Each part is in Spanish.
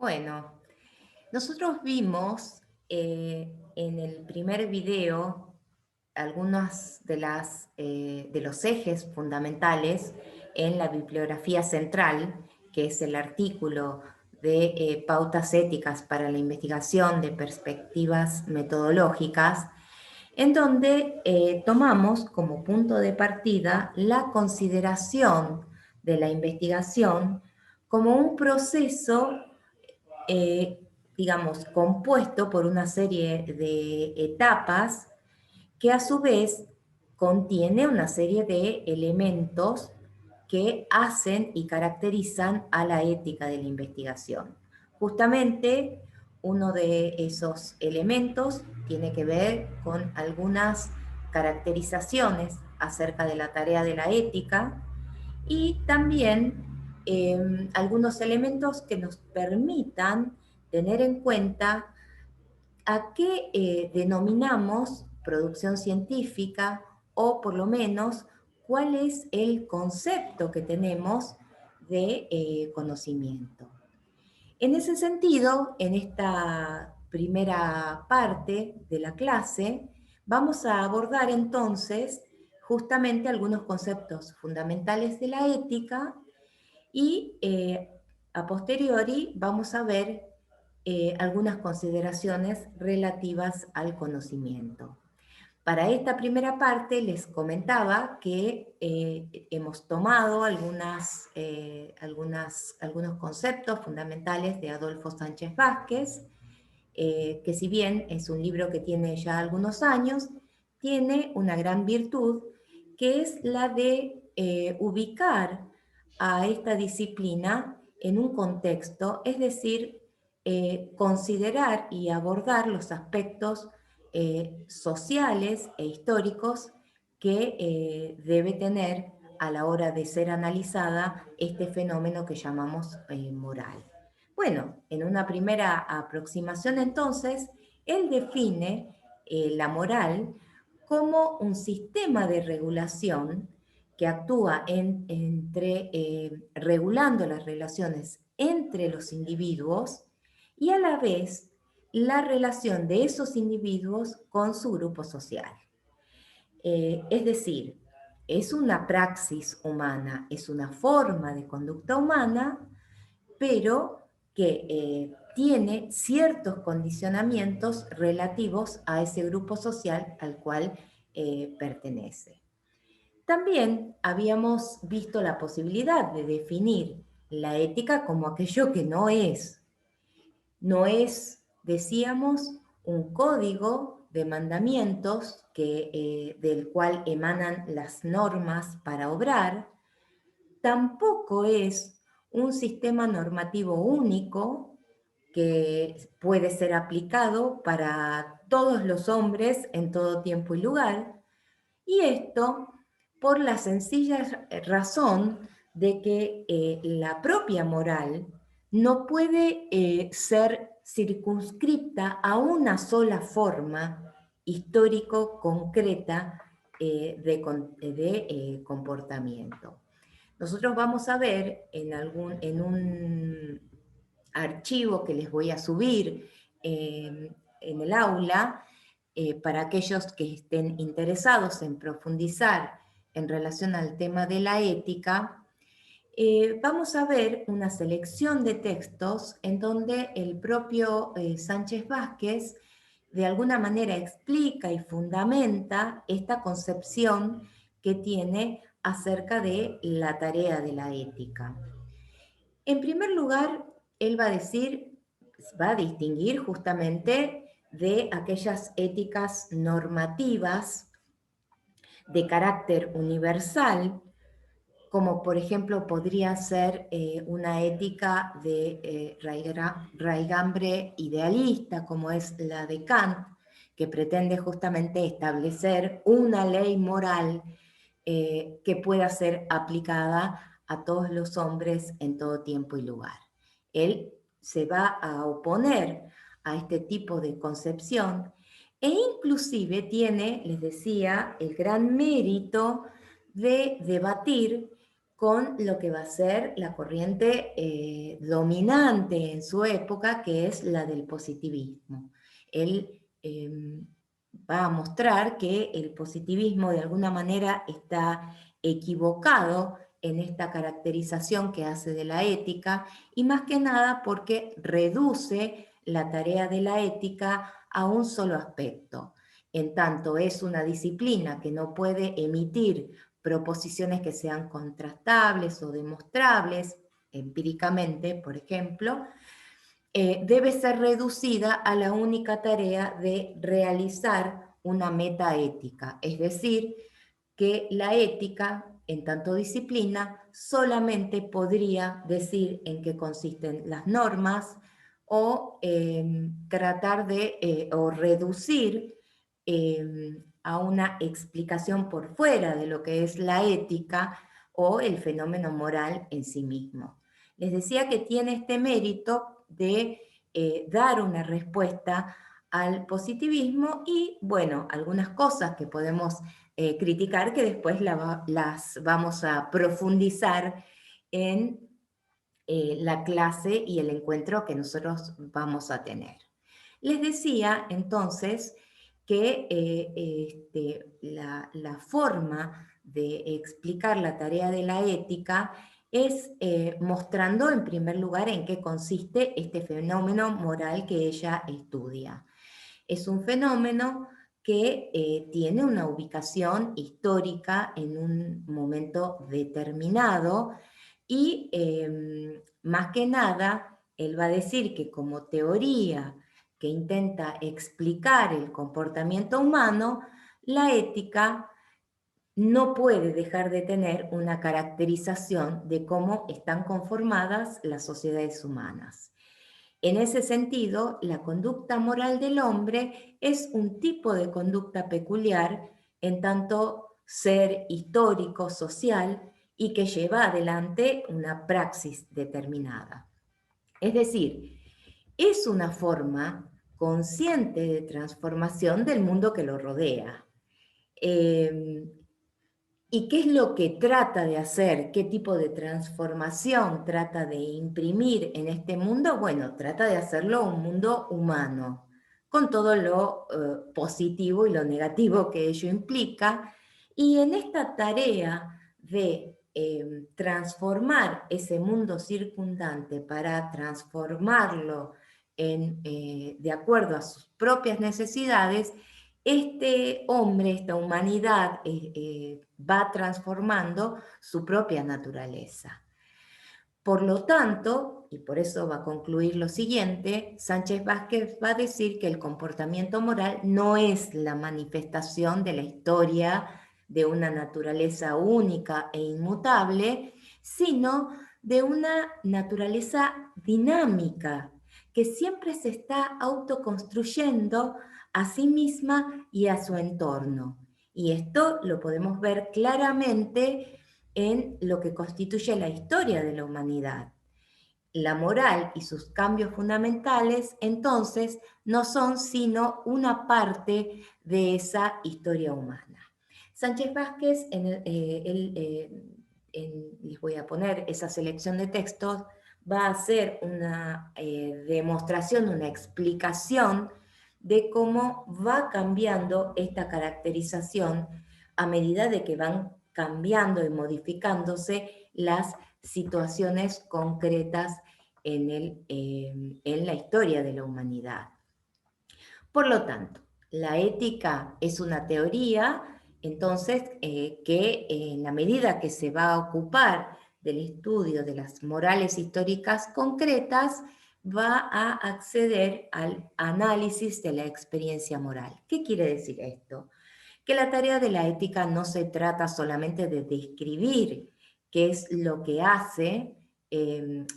Bueno, nosotros vimos en el primer video algunos de los ejes fundamentales en la bibliografía central, que es el artículo de pautas éticas para la investigación de perspectivas metodológicas, en donde tomamos como punto de partida la consideración de la investigación como un proceso eh, digamos, compuesto por una serie de etapas que a su vez contiene una serie de elementos que hacen y caracterizan a la ética de la investigación. Justamente uno de esos elementos tiene que ver con algunas caracterizaciones acerca de la tarea de la ética y también algunos elementos que nos permitan tener en cuenta a qué denominamos producción científica o por lo menos cuál es el concepto que tenemos de conocimiento. En ese sentido, en esta primera parte de la clase, vamos a abordar entonces justamente algunos conceptos fundamentales de la ética y a posteriori vamos a ver algunas consideraciones relativas al conocimiento. Para esta primera parte les comentaba que hemos tomado algunos conceptos fundamentales de Adolfo Sánchez Vázquez, que si bien es un libro que tiene ya algunos años, tiene una gran virtud, que es la de ubicar a esta disciplina en un contexto, es decir, considerar y abordar los aspectos sociales e históricos que debe tener a la hora de ser analizada este fenómeno que llamamos moral. Bueno, en una primera aproximación entonces, él define la moral como un sistema de regulación que actúa regulando las relaciones entre los individuos y a la vez la relación de esos individuos con su grupo social. Es decir, es una praxis humana, es una forma de conducta humana, pero que tiene ciertos condicionamientos relativos a ese grupo social al cual pertenece. También habíamos visto la posibilidad de definir la ética como aquello que no es, decíamos, un código de mandamientos del cual emanan las normas para obrar, tampoco es un sistema normativo único que puede ser aplicado para todos los hombres en todo tiempo y lugar, y esto por la sencilla razón de que la propia moral no puede ser circunscripta a una sola forma histórico-concreta de comportamiento. Nosotros vamos a ver en un archivo que les voy a subir en el aula, para aquellos que estén interesados en profundizar en relación al tema de la ética, vamos a ver una selección de textos en donde el propio Sánchez Vázquez de alguna manera explica y fundamenta esta concepción que tiene acerca de la tarea de la ética. En primer lugar, él va a distinguir justamente de aquellas éticas normativas de carácter universal, como por ejemplo podría ser una ética de raigambre idealista, como es la de Kant, que pretende justamente establecer una ley moral que pueda ser aplicada a todos los hombres en todo tiempo y lugar. Él se va a oponer a este tipo de concepción e inclusive tiene, les decía, el gran mérito de debatir con lo que va a ser la corriente dominante en su época, que es la del positivismo. Él va a mostrar que el positivismo de alguna manera está equivocado en esta caracterización que hace de la ética, y más que nada porque reduce la tarea de la ética a un solo aspecto. En tanto es una disciplina que no puede emitir proposiciones que sean contrastables o demostrables empíricamente, por ejemplo, debe ser reducida a la única tarea de realizar una metaética, es decir, que la ética, en tanto disciplina, solamente podría decir en qué consisten las normas o tratar de, o reducir a una explicación por fuera de lo que es la ética o el fenómeno moral en sí mismo. Les decía que tiene este mérito de dar una respuesta al positivismo y, bueno, algunas cosas que podemos criticar que después las vamos a profundizar en la clase y el encuentro que nosotros vamos a tener. Les decía entonces que la forma de explicar la tarea de la ética es mostrando en primer lugar en qué consiste este fenómeno moral que ella estudia. Es un fenómeno que tiene una ubicación histórica en un momento determinado y más que nada, él va a decir que como teoría que intenta explicar el comportamiento humano, la ética no puede dejar de tener una caracterización de cómo están conformadas las sociedades humanas. En ese sentido, la conducta moral del hombre es un tipo de conducta peculiar en tanto ser histórico, social y que lleva adelante una praxis determinada. Es decir, es una forma consciente de transformación del mundo que lo rodea. ¿Y qué es lo que trata de hacer? ¿Qué tipo de transformación trata de imprimir en este mundo? Bueno, trata de hacerlo un mundo humano, con todo lo positivo y lo negativo que ello implica. Y en esta tarea de transformar ese mundo circundante para transformarlo de acuerdo a sus propias necesidades, este hombre, esta humanidad, va transformando su propia naturaleza. Por lo tanto, y por eso va a concluir lo siguiente, Sánchez Vázquez va a decir que el comportamiento moral no es la manifestación de la historia de una naturaleza única e inmutable, sino de una naturaleza dinámica que siempre se está autoconstruyendo a sí misma y a su entorno. Y esto lo podemos ver claramente en lo que constituye la historia de la humanidad. La moral y sus cambios fundamentales, entonces, no son sino una parte de esa historia humana. Sánchez Vázquez, les voy a poner esa selección de textos, va a hacer una demostración, una explicación de cómo va cambiando esta caracterización a medida de que van cambiando y modificándose las situaciones concretas en la historia de la humanidad. Por lo tanto, la ética es una teoría, entonces, que en la medida que se va a ocupar del estudio de las morales históricas concretas, va a acceder al análisis de la experiencia moral. ¿Qué quiere decir esto? Que la tarea de la ética no se trata solamente de describir qué es lo que hace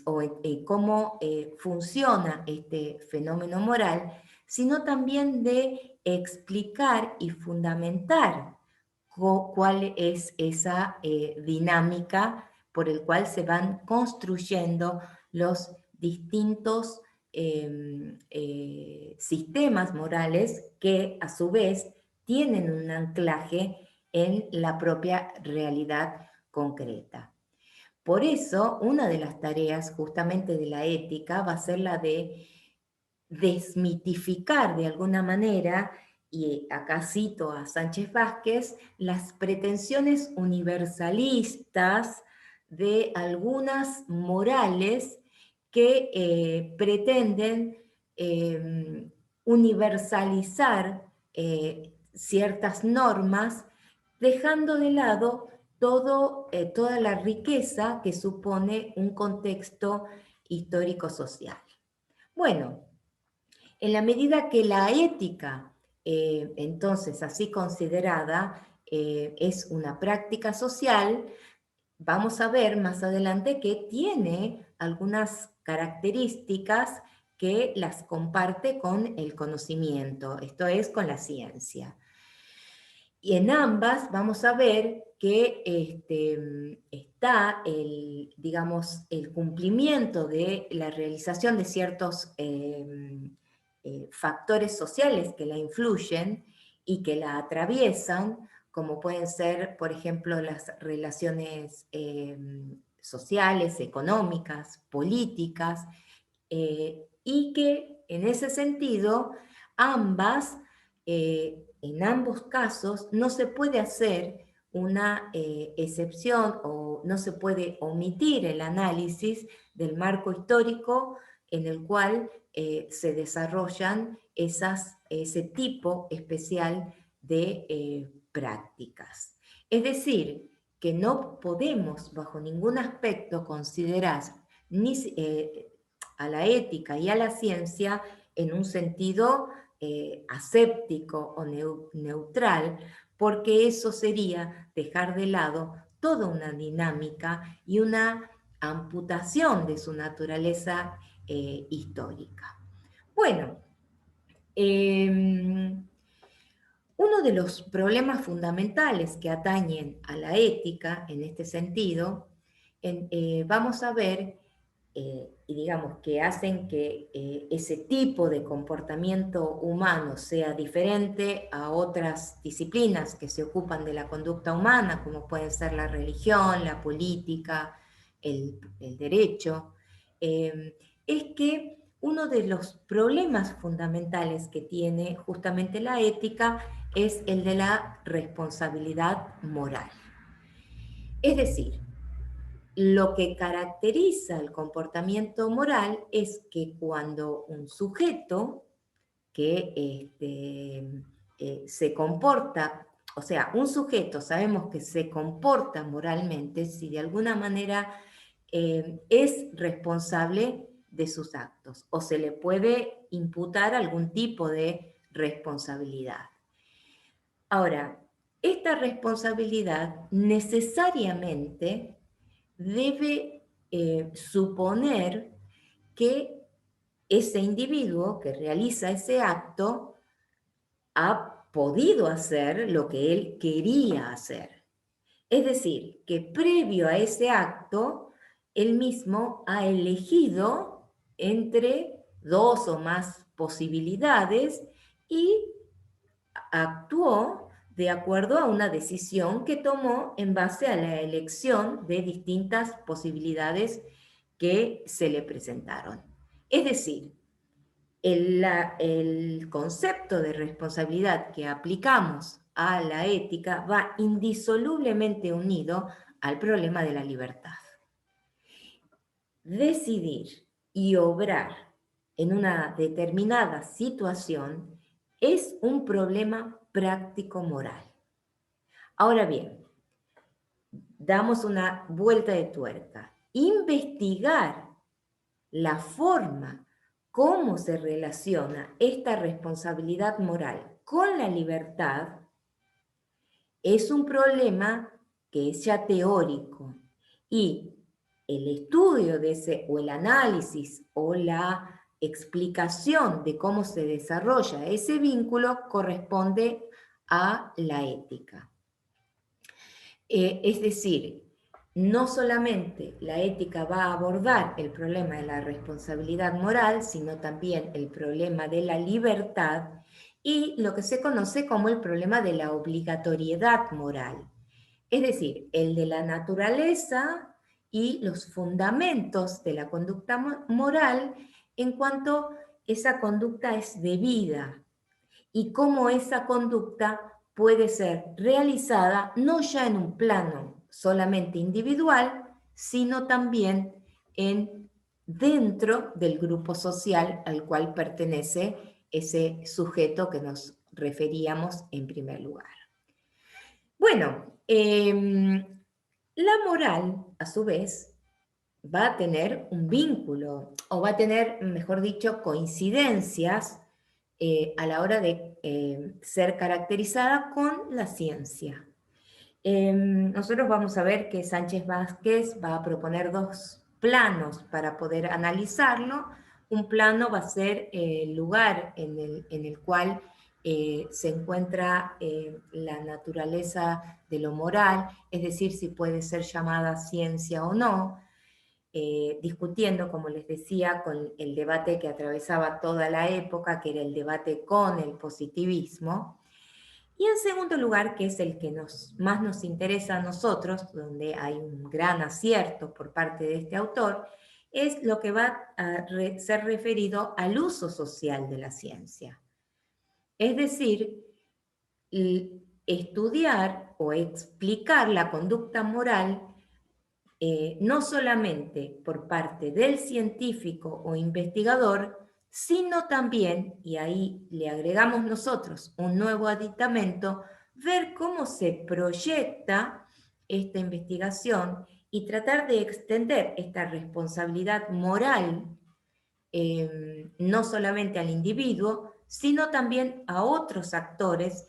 o cómo funciona este fenómeno moral, sino también de explicar y fundamentar cuál es esa dinámica por el cual se van construyendo los distintos sistemas morales que a su vez tienen un anclaje en la propia realidad concreta. Por eso, una de las tareas justamente de la ética va a ser la de desmitificar de alguna manera, y acá cito a Sánchez Vázquez, las pretensiones universalistas de algunas morales que pretenden universalizar ciertas normas, dejando de lado toda la riqueza que supone un contexto histórico-social. Bueno, en la medida que la ética, entonces así considerada, es una práctica social, vamos a ver más adelante que tiene algunas características que las comparte con el conocimiento, esto es, con la ciencia. Y en ambas vamos a ver que está digamos, el cumplimiento de la realización de ciertos factores sociales que la influyen y que la atraviesan, como pueden ser, por ejemplo, las relaciones sociales, económicas, políticas, y que en ese sentido ambas, en ambos casos, no se puede hacer una excepción o no se puede omitir el análisis del marco histórico en el cual se desarrollan ese tipo especial de prácticas. Es decir, que no podemos bajo ningún aspecto considerar ni, a la ética y a la ciencia en un sentido aséptico o neutral, porque eso sería dejar de lado toda una dinámica y una amputación de su naturaleza histórica. Bueno, uno de los problemas fundamentales que atañen a la ética en este sentido, vamos a ver, y digamos que hacen que ese tipo de comportamiento humano sea diferente a otras disciplinas que se ocupan de la conducta humana, como pueden ser la religión, la política, el derecho, es que uno de los problemas fundamentales que tiene justamente la ética es el de la responsabilidad moral. Es decir, lo que caracteriza el comportamiento moral es que cuando un sujeto que se comporta, o sea, un sujeto sabemos que se comporta moralmente si de alguna manera es responsable de sus actos o se le puede imputar algún tipo de responsabilidad. Ahora, esta responsabilidad necesariamente debe suponer que ese individuo que realiza ese acto ha podido hacer lo que él quería hacer. Es decir, que previo a ese acto, él mismo ha elegido entre dos o más posibilidades y actuó de acuerdo a una decisión que tomó en base a la elección de distintas posibilidades que se le presentaron. Es decir, el concepto de responsabilidad que aplicamos a la ética va indisolublemente unido al problema de la libertad. Decidir y obrar en una determinada situación es un problema práctico moral. Ahora bien, damos una vuelta de tuerca. Investigar la forma cómo se relaciona esta responsabilidad moral con la libertad es un problema que es ya teórico y el estudio de ese o el análisis o la explicación de cómo se desarrolla ese vínculo corresponde a la ética. Es decir, no solamente la ética va a abordar el problema de la responsabilidad moral, sino también el problema de la libertad y lo que se conoce como el problema de la obligatoriedad moral. Es decir, el de la naturaleza y los fundamentos de la conducta moral en cuanto esa conducta es debida y cómo esa conducta puede ser realizada no ya en un plano solamente individual, sino también dentro del grupo social al cual pertenece ese sujeto que nos referíamos en primer lugar. Bueno, la moral, a su vez, va a tener un vínculo, o va a tener, mejor dicho, coincidencias a la hora de ser caracterizada con la ciencia. Nosotros vamos a ver que Sánchez Vázquez va a proponer dos planos para poder analizarlo. Un plano va a ser el lugar en el cual se encuentra la naturaleza de lo moral, es decir, si puede ser llamada ciencia o no, discutiendo, como les decía, con el debate que atravesaba toda la época, que era el debate con el positivismo. Y en segundo lugar, que es el que más nos interesa a nosotros, donde hay un gran acierto por parte de este autor, es lo que va a ser referido al uso social de la ciencia. Es decir, estudiar o explicar la conducta moral no solamente por parte del científico o investigador, sino también, y ahí le agregamos nosotros un nuevo aditamento, ver cómo se proyecta esta investigación y tratar de extender esta responsabilidad moral no solamente al individuo, sino también a otros actores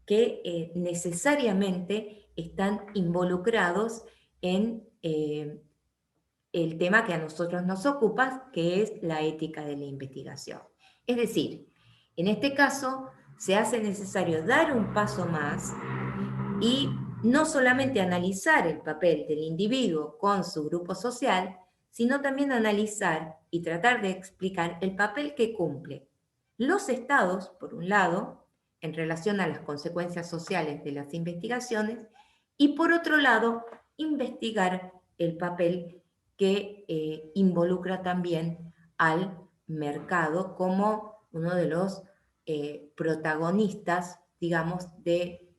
que necesariamente están involucrados en el tema que a nosotros nos ocupa, que es la ética de la investigación. Es decir, en este caso se hace necesario dar un paso más y no solamente analizar el papel del individuo con su grupo social, sino también analizar y tratar de explicar el papel que cumple los estados, por un lado, en relación a las consecuencias sociales de las investigaciones, y por otro lado, investigar el papel que involucra también al mercado como uno de los protagonistas, digamos, de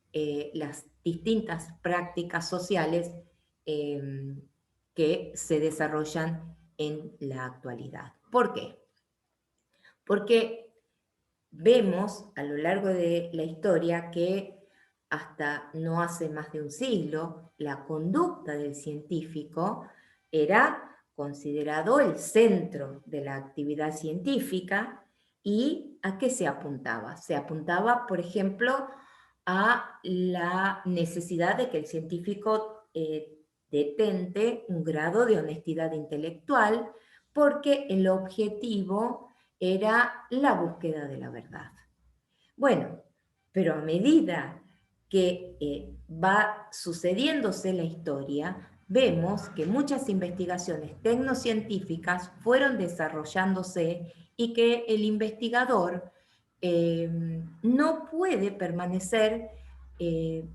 las distintas prácticas sociales que se desarrollan en la actualidad. ¿Por qué? Porque vemos a lo largo de la historia que hasta no hace más de un siglo, la conducta del científico era considerado el centro de la actividad científica. ¿Y a qué se apuntaba? Se apuntaba, por ejemplo, a la necesidad de que el científico detente un grado de honestidad intelectual, porque el objetivo era la búsqueda de la verdad. Bueno, pero a medida que va sucediéndose la historia, vemos que muchas investigaciones tecnocientíficas fueron desarrollándose y que el investigador no puede permanecer eh,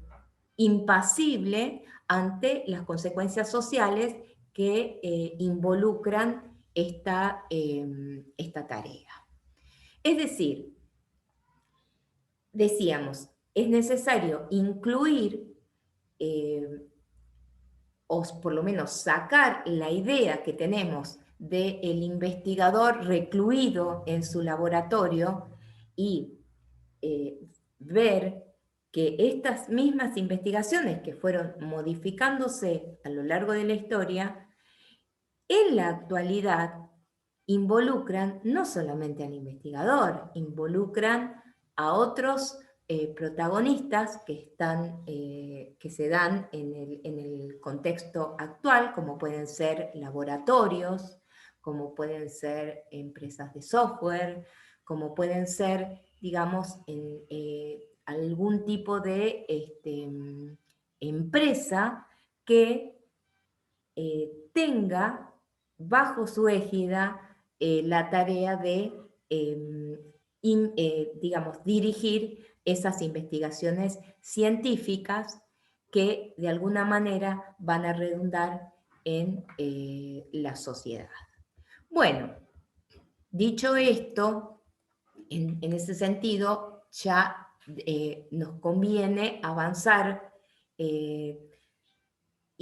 impasible ante las consecuencias sociales que involucran esta tarea. Es decir, decíamos, es necesario incluir o por lo menos sacar la idea que tenemos del investigador recluido en su laboratorio y ver que estas mismas investigaciones que fueron modificándose a lo largo de la historia, en la actualidad involucran no solamente al investigador, involucran a otros protagonistas que se dan en el contexto actual, como pueden ser laboratorios, como pueden ser empresas de software, como pueden ser, digamos, algún tipo de empresa que tenga bajo su égida la tarea de, digamos, dirigir esas investigaciones científicas que de alguna manera van a redundar en la sociedad. Bueno, dicho esto, en ese sentido ya nos conviene avanzar y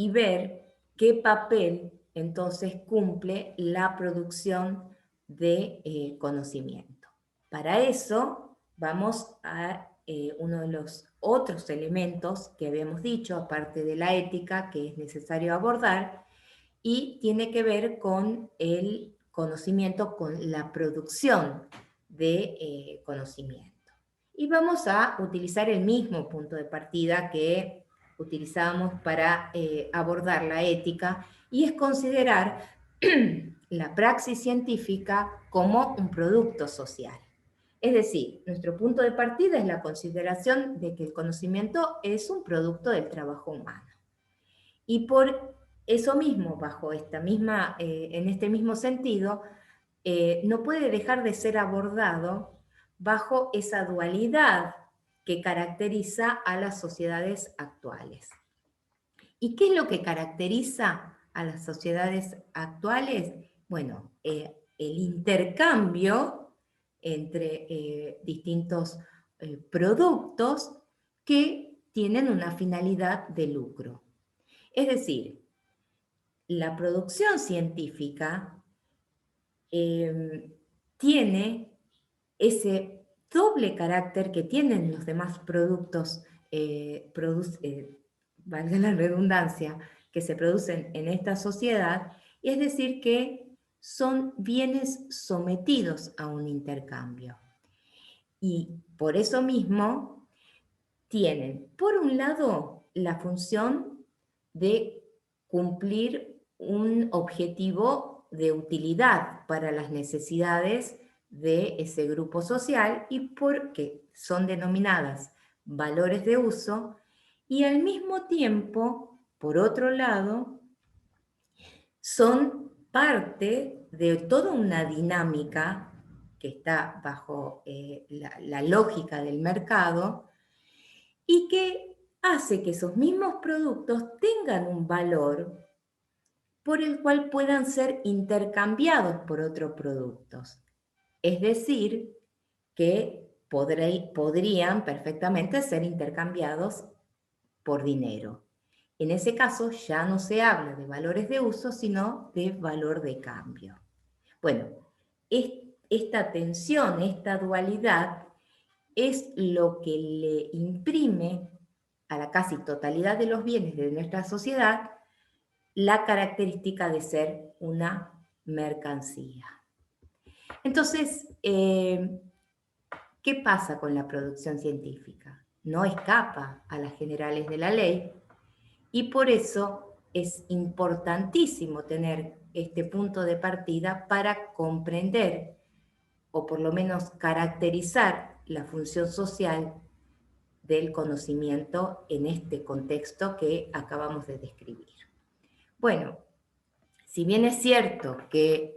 ver qué papel entonces cumple la producción de conocimiento. Para eso vamos a uno de los otros elementos que habíamos dicho, aparte de la ética, que es necesario abordar, y tiene que ver con el conocimiento, con la producción de conocimiento. Y vamos a utilizar el mismo punto de partida que utilizamos para abordar la ética, y es considerar la praxis científica como un producto social. Es decir, nuestro punto de partida es la consideración de que el conocimiento es un producto del trabajo humano. Y por eso mismo, bajo esta misma, en este mismo sentido, no puede dejar de ser abordado bajo esa dualidad que caracteriza a las sociedades actuales. ¿Y qué es lo que caracteriza a las sociedades actuales? Bueno, el intercambio entre distintos productos que tienen una finalidad de lucro. Es decir, la producción científica tiene ese doble carácter que tienen los demás productos, valga la redundancia, que se producen en esta sociedad, y es decir, que son bienes sometidos a un intercambio. Y por eso mismo tienen, por un lado, la función de cumplir un objetivo de utilidad para las necesidades de ese grupo social, y porque son denominadas valores de uso, y al mismo tiempo, por otro lado, son parte de toda una dinámica que está bajo la lógica del mercado, y que hace que esos mismos productos tengan un valor por el cual puedan ser intercambiados por otros productos. Es decir, que podrían perfectamente ser intercambiados por dinero. En ese caso ya no se habla de valores de uso, sino de valor de cambio. Bueno, esta tensión, esta dualidad, es lo que le imprime a la casi totalidad de los bienes de nuestra sociedad la característica de ser una mercancía. Entonces, ¿qué pasa con la producción científica? No escapa a las generales de la ley, y por eso es importantísimo tener este punto de partida para comprender, o por lo menos caracterizar, la función social del conocimiento en este contexto que acabamos de describir. Bueno, si bien es cierto que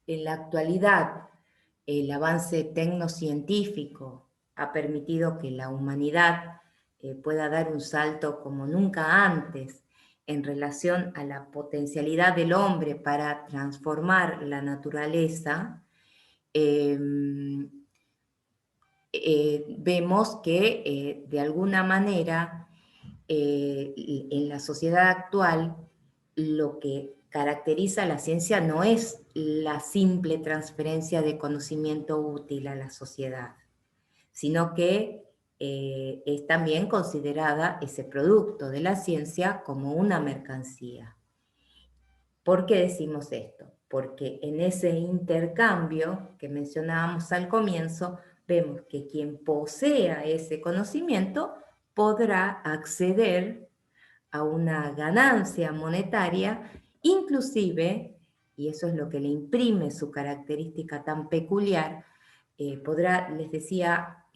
en la actualidad el avance tecnocientífico ha permitido que la humanidad pueda dar un salto como nunca antes en relación a la potencialidad del hombre para transformar la naturaleza, eh, vemos que de alguna manera en la sociedad actual lo que caracteriza a la ciencia no es la simple transferencia de conocimiento útil a la sociedad, sino que es también considerada ese producto de la ciencia como una mercancía. ¿Por qué decimos esto? Porque en ese intercambio que mencionábamos al comienzo, vemos que quien posea ese conocimiento podrá acceder a una ganancia monetaria, inclusive, y eso es lo que le imprime su característica tan peculiar, podrá, les decía,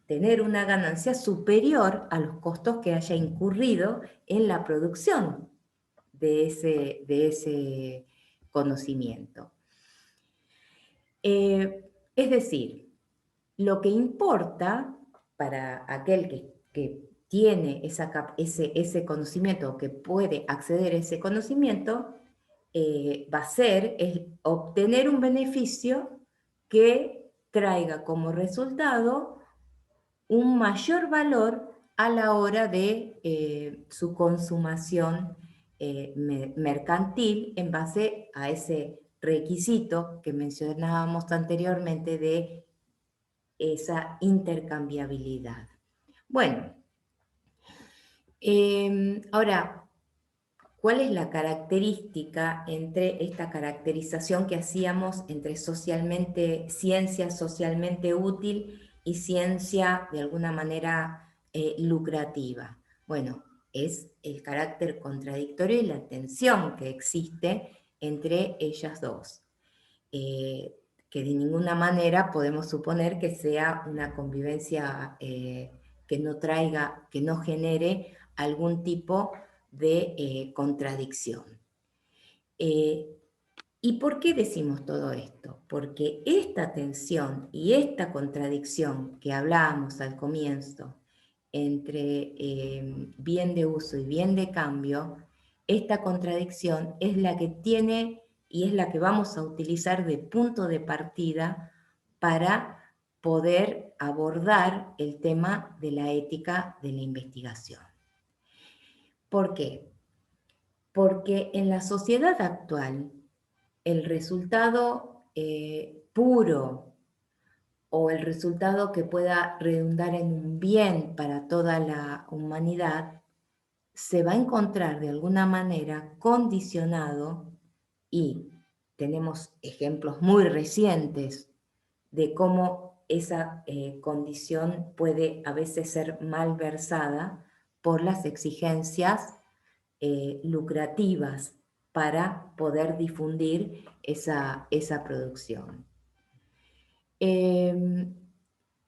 tener una ganancia superior a los costos que haya incurrido en la producción de ese conocimiento. Es decir, lo que importa para aquel que tiene ese conocimiento, que puede acceder a ese conocimiento, va a ser es obtener un beneficio que traiga como resultado un mayor valor a la hora de su consumación mercantil en base a ese requisito que mencionábamos anteriormente de esa intercambiabilidad. Bueno, ahora, ¿cuál es la característica entre esta caracterización que hacíamos entre ciencia socialmente útil y ciencia de alguna manera lucrativa? Bueno, es el carácter contradictorio y la tensión que existe entre ellas dos, que de ninguna manera podemos suponer que sea una convivencia que no traiga, que no genere algún tipo de contradicción. ¿Y por qué decimos todo esto? Porque esta tensión y esta contradicción que hablábamos al comienzo entre bien de uso y bien de cambio, esta contradicción es la que tiene y es la que vamos a utilizar de punto de partida para poder abordar el tema de la ética de la investigación. ¿Por qué? Porque en la sociedad actual, el resultado puro o el resultado que pueda redundar en un bien para toda la humanidad se va a encontrar de alguna manera condicionado, y tenemos ejemplos muy recientes de cómo esa condición puede a veces ser malversada por las exigencias lucrativas para poder difundir esa producción.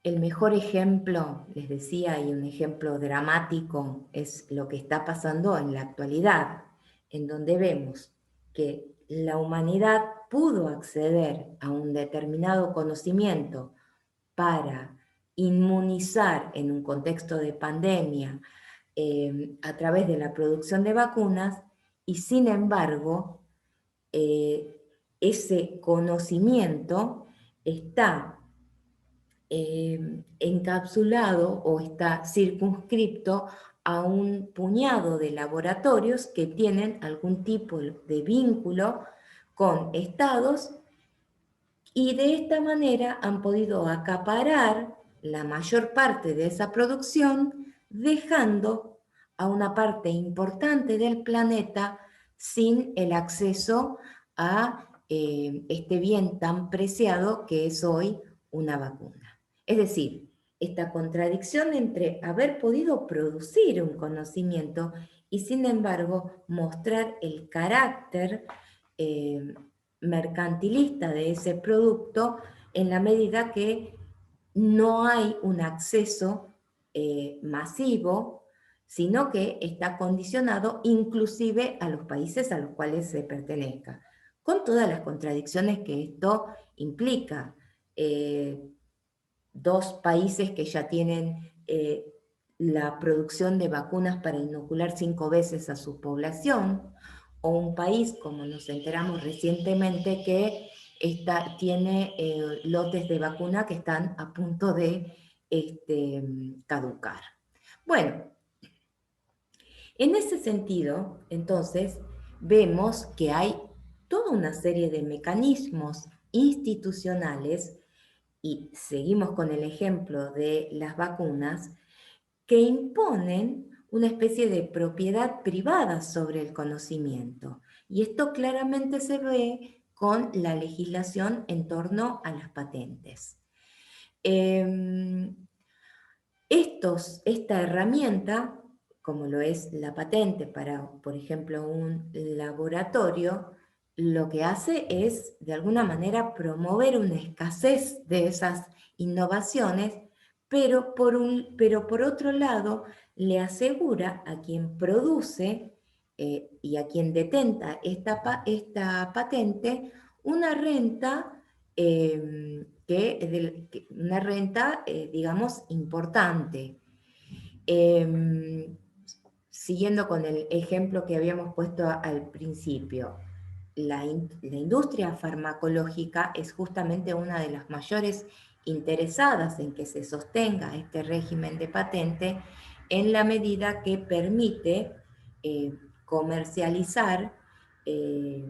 El mejor ejemplo, les decía, y un ejemplo dramático, es lo que está pasando en la actualidad, en donde vemos que la humanidad pudo acceder a un determinado conocimiento para inmunizar en un contexto de pandemia a través de la producción de vacunas, y sin embargo, ese conocimiento está encapsulado o está circunscripto a un puñado de laboratorios que tienen algún tipo de vínculo con estados, y de esta manera han podido acaparar la mayor parte de esa producción, dejando a una parte importante del planeta sin el acceso a este bien tan preciado que es hoy una vacuna. Es decir, esta contradicción entre haber podido producir un conocimiento y sin embargo mostrar el carácter mercantilista de ese producto, en la medida que no hay un acceso masivo, sino que está condicionado inclusive a los países a los cuales se pertenezca, con todas las contradicciones que esto implica. Dos países que ya tienen la producción de vacunas para inocular 5 veces a su población, o un país, como nos enteramos recientemente, que tiene lotes de vacuna que están a punto de caducar. Bueno, en ese sentido, entonces, vemos que hay toda una serie de mecanismos institucionales, y seguimos con el ejemplo de las vacunas, que imponen una especie de propiedad privada sobre el conocimiento. Y esto claramente se ve con la legislación en torno a las patentes. Esta herramienta, como lo es la patente para, por ejemplo, un laboratorio, lo que hace es, de alguna manera, promover una escasez de esas innovaciones, pero por otro lado, le asegura a quien produce y a quien detenta esta patente una renta una renta, digamos, importante. Siguiendo con el ejemplo que habíamos puesto al principio, la industria farmacológica es justamente una de las mayores interesadas en que se sostenga este régimen de patente en la medida que permite comercializar eh,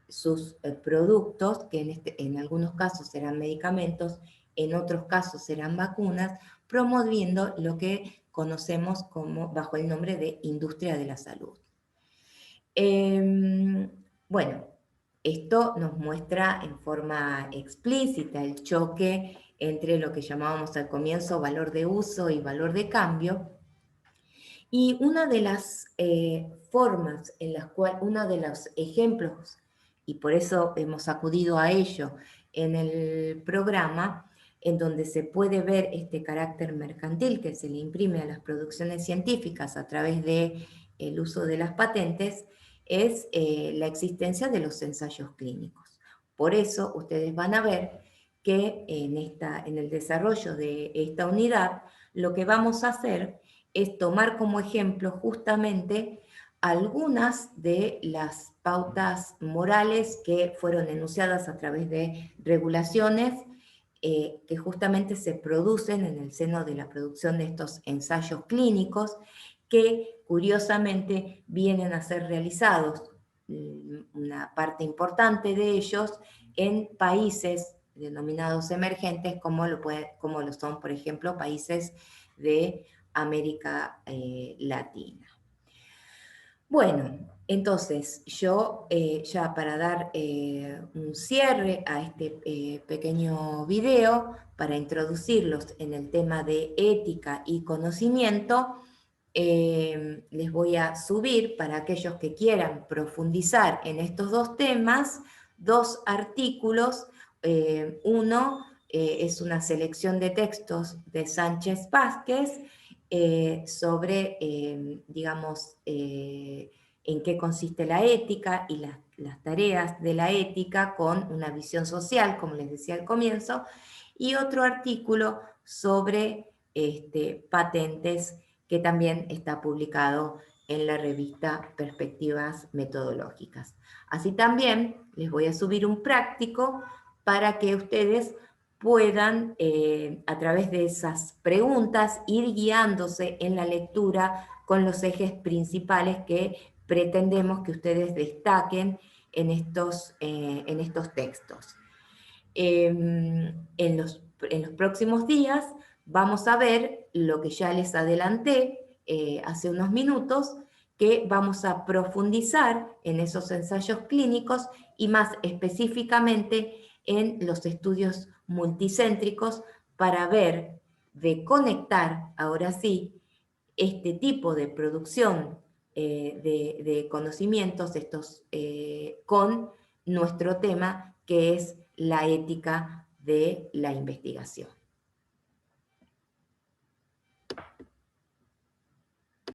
sus productos, que en algunos casos serán medicamentos, en otros casos serán vacunas, promoviendo lo que conocemos como bajo el nombre de industria de la salud. Bueno, esto nos muestra en forma explícita el choque entre lo que llamábamos al comienzo valor de uso y valor de cambio. Y una de las formas en las cuales, uno de los ejemplos, y por eso hemos acudido a ello en el programa, en donde se puede ver este carácter mercantil que se le imprime a las producciones científicas a través del uso de las patentes, es la existencia de los ensayos clínicos. Por eso ustedes van a ver que en el desarrollo de esta unidad, lo que vamos a hacer es tomar como ejemplo justamente algunas de las pautas morales que fueron enunciadas a través de regulaciones que justamente se producen en el seno de la producción de estos ensayos clínicos que curiosamente vienen a ser realizados, una parte importante de ellos, en países denominados emergentes como lo son, por ejemplo, países de América Latina. Bueno, entonces yo ya para dar un cierre a este pequeño video, para introducirlos en el tema de ética y conocimiento, les voy a subir para aquellos que quieran profundizar en estos dos temas, dos artículos. Uno es una selección de textos de Sánchez Vázquez sobre, digamos, en qué consiste la ética y las tareas de la ética con una visión social, como les decía al comienzo, y otro artículo sobre patentes que también está publicado en la revista Perspectivas Metodológicas. Así también les voy a subir un práctico para que ustedes puedan, a través de esas preguntas, ir guiándose en la lectura con los ejes principales que pretendemos que ustedes destaquen en estos textos. En los próximos días vamos a ver lo que ya les adelanté hace unos minutos, que vamos a profundizar en esos ensayos clínicos y más específicamente en los estudios multicéntricos para ver, de conectar, ahora sí, este tipo de producción de conocimientos con nuestro tema, que es la ética de la investigación.